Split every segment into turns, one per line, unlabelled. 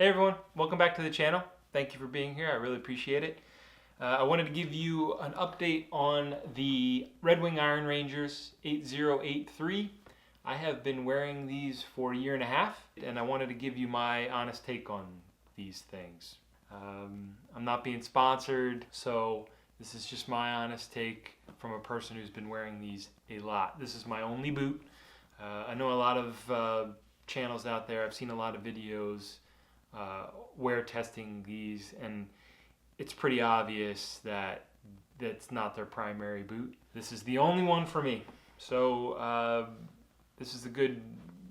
Hey everyone, welcome back to the channel. Thank you for being here, I really appreciate it. I wanted to give you an update on the Red Wing Iron Rangers 8083. I have been wearing these for a year and a half, and I wanted to give you my honest take on these things. I'm not being sponsored, so this is just my honest take from a person who's been wearing these a lot. This is my only boot. I know a lot of channels out there, I've seen a lot of videos wear testing these, and it's pretty obvious that that's not their primary boot. This is the only one for me, so this is a good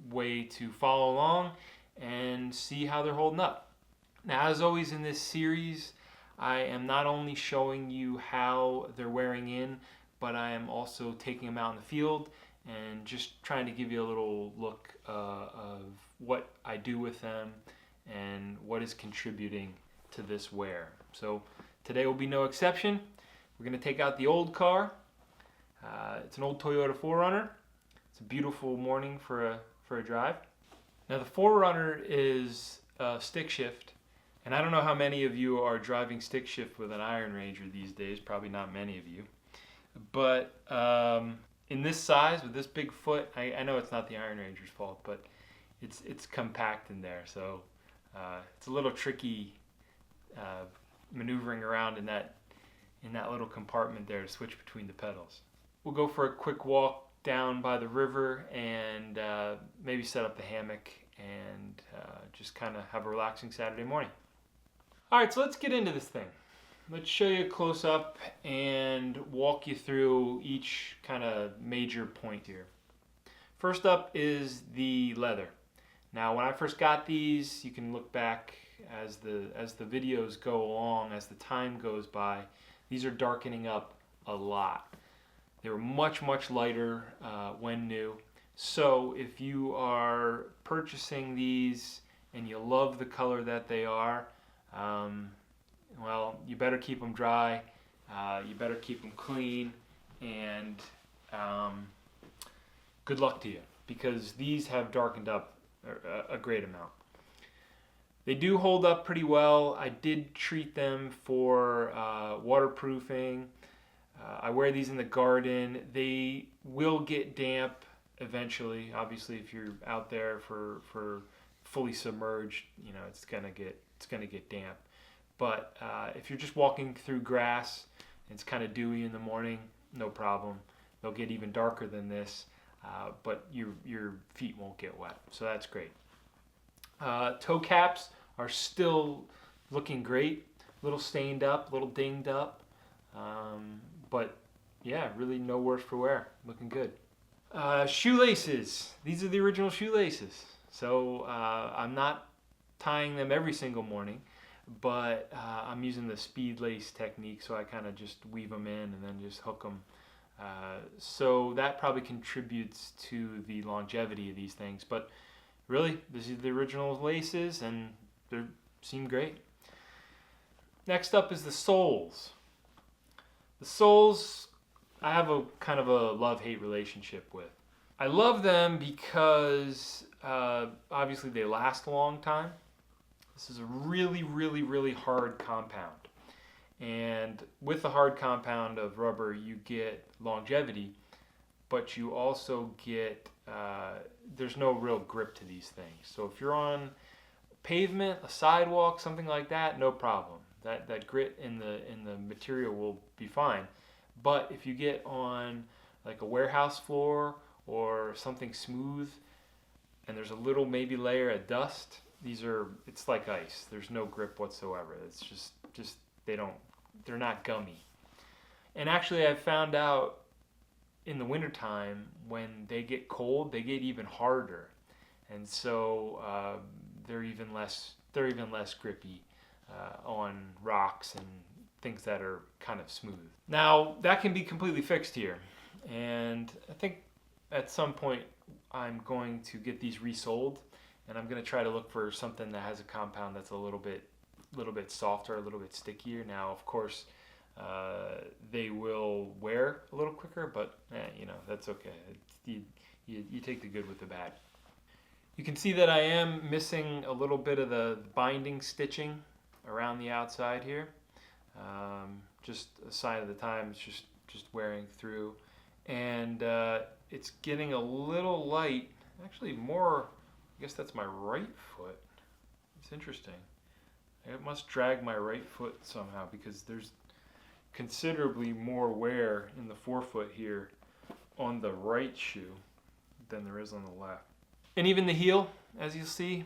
way to follow along and see how they're holding up. Now, as always in this series, I am not only showing you how they're wearing in, but I am also taking them out in the field and just trying to give you a little look of what I do with them and what is contributing to this wear. So today will be no exception. We're going to take out the old car. It's an old Toyota 4Runner. It's a beautiful morning for a drive. Now the 4Runner is stick shift, and I don't know how many of you are driving stick shift with an Iron Ranger these days. Probably not many of you. But in this size, with this big foot, I know it's not the Iron Ranger's fault, but it's compact in there, so it's a little tricky maneuvering around in that little compartment there to switch between the pedals. We'll go for a quick walk down by the river and maybe set up the hammock and just kind of have a relaxing Saturday morning. Alright, so let's get into this thing. Let's show you a close-up and walk you through each kind of major point here. First up is the leather. Now, when I first got these, you can look back as the videos go along, as the time goes by, these are darkening up a lot. They were much lighter when new. So if you are purchasing these and you love the color that they are, well, you better keep them dry, you better keep them clean, and good luck to you, because these have darkened up a great amount. They do hold up pretty well. I did treat them for waterproofing. I wear these in the garden. They will get damp eventually. Obviously, if you're out there for fully submerged, you know, it's gonna get damp. But if you're just walking through grass and it's kind of dewy in the morning, no problem. They'll get even darker than this. But your feet won't get wet, so that's great. Toe caps are still looking great, a little stained up, a little dinged up, but yeah, really no worse for wear, looking good. Shoelaces, these are the original shoelaces, so I'm not tying them every single morning, but I'm using the speed lace technique, so I kind of just weave them in and then just hook them. So that probably contributes to the longevity of these things, but really, this is the original laces and they seem great. Next up is the soles. The soles, I have a kind of a love-hate relationship with. I love them because obviously they last a long time. This is a really hard compound. And with the hard compound of rubber, you get longevity, but you also get, there's no real grip to these things. So if you're on pavement, a sidewalk, something like that, no problem. That grit in the material will be fine. But if you get on like a warehouse floor or something smooth, and there's a little maybe layer of dust, it's like ice. There's no grip whatsoever. It's just they're not gummy. And actually, I found out in the wintertime, when they get cold, they get even harder. And so they're even less grippy on rocks and things that are kind of smooth. Now, that can be completely fixed here. And I think at some point I'm going to get these resold, and I'm going to try to look for something that has a compound that's a little bit softer, a little bit stickier. Now, of course, they will wear a little quicker, but you know, that's okay. You take the good with the bad. You can see that I am missing a little bit of the binding stitching around the outside here. Just a sign of the times, just wearing through. And it's getting a little light, actually more, I guess that's my right foot. It's interesting. It must drag my right foot somehow because there's considerably more wear in the forefoot here on the right shoe than there is on the left. And even the heel, as you'll see,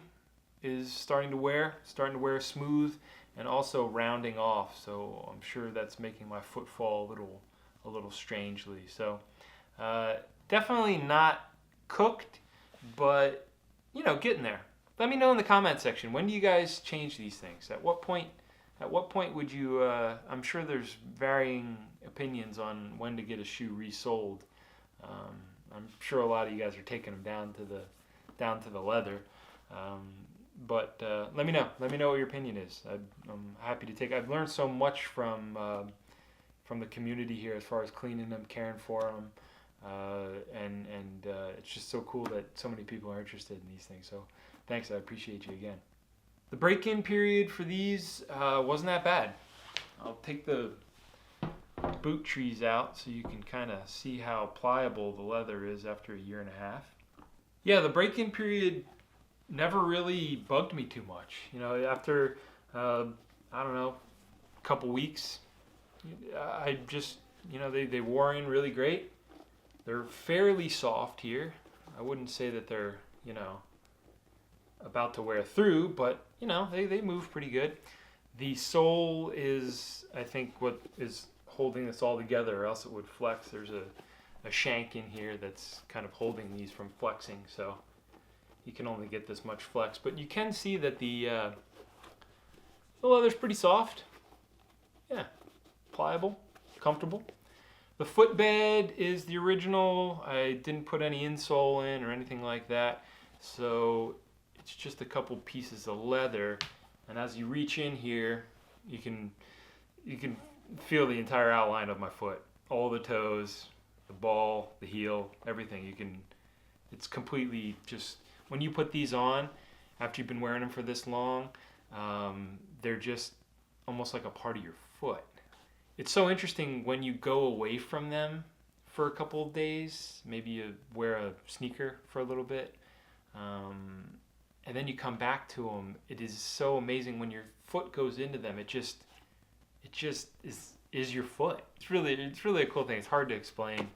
is starting to wear smooth and also rounding off. So I'm sure that's making my foot fall a little strangely. So definitely not cooked, but you know, getting there. Let me know in the comment section, when do you guys change these things? At what point would you, I'm sure there's varying opinions on when to get a shoe resoled. I'm sure a lot of you guys are taking them down to the leather. But let me know what your opinion is. I'm happy to take. I've learned so much from the community here as far as cleaning them, caring for them, and it's just so cool that so many people are interested in these things. So thanks, I appreciate you again. The break-in period for these wasn't that bad. I'll take the boot trees out so you can kind of see how pliable the leather is after a year and a half. Yeah, the break-in period never really bugged me too much. You know, after, I don't know, a couple weeks, I just, you know, they wore in really great. They're fairly soft here. I wouldn't say that they're, you know, about to wear through, but, you know, they move pretty good. The sole is, I think, what is holding this all together, or else it would flex. There's a shank in here that's kind of holding these from flexing, so you can only get this much flex. But you can see that the leather's pretty soft. Yeah, pliable, comfortable. The footbed is the original. I didn't put any insole in or anything like that, so it's just a couple pieces of leather. And as you reach in here, you can feel the entire outline of my foot, all the toes, the ball, the heel, everything. It's completely just, when you put these on after you've been wearing them for this long, they're just almost like a part of your foot. It's so interesting when you go away from them for a couple of days. Maybe you wear a sneaker for a little bit, and then you come back to them. It is so amazing when your foot goes into them. It just is your foot. It's really a cool thing. It's hard to explain.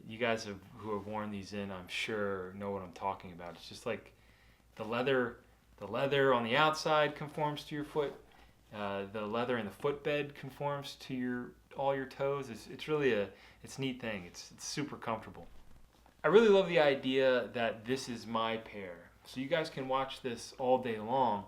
You guys who have worn these in, I'm sure, know what I'm talking about. It's just like the leather on the outside conforms to your foot. The leather in the footbed conforms to all your toes. It's really it's a neat thing. It's super comfortable. I really love the idea that this is my pair. So you guys can watch this all day long,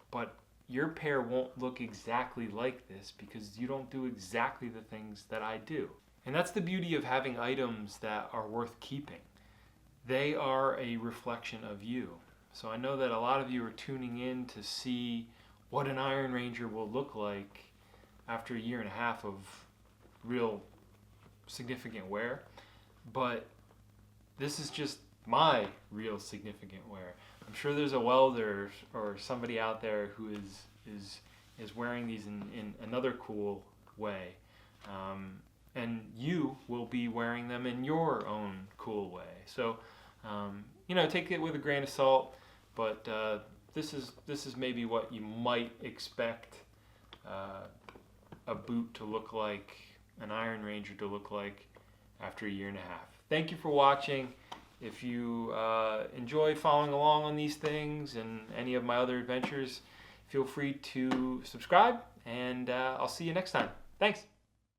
but your pair won't look exactly like this because you don't do exactly the things that I do. And that's the beauty of having items that are worth keeping. They are a reflection of you. So I know that a lot of you are tuning in to see what an Iron Ranger will look like after a year and a half of real significant wear. But this is just my real significant wear. I'm sure there's a welder or somebody out there who is wearing these in another cool way. And you will be wearing them in your own cool way. So, you know, take it with a grain of salt, but this is maybe what you might expect a boot to look like, an Iron Ranger to look like after a year and a half. Thank you for watching. If you enjoy following along on these things and any of my other adventures, feel free to subscribe, and I'll see you next time. Thanks.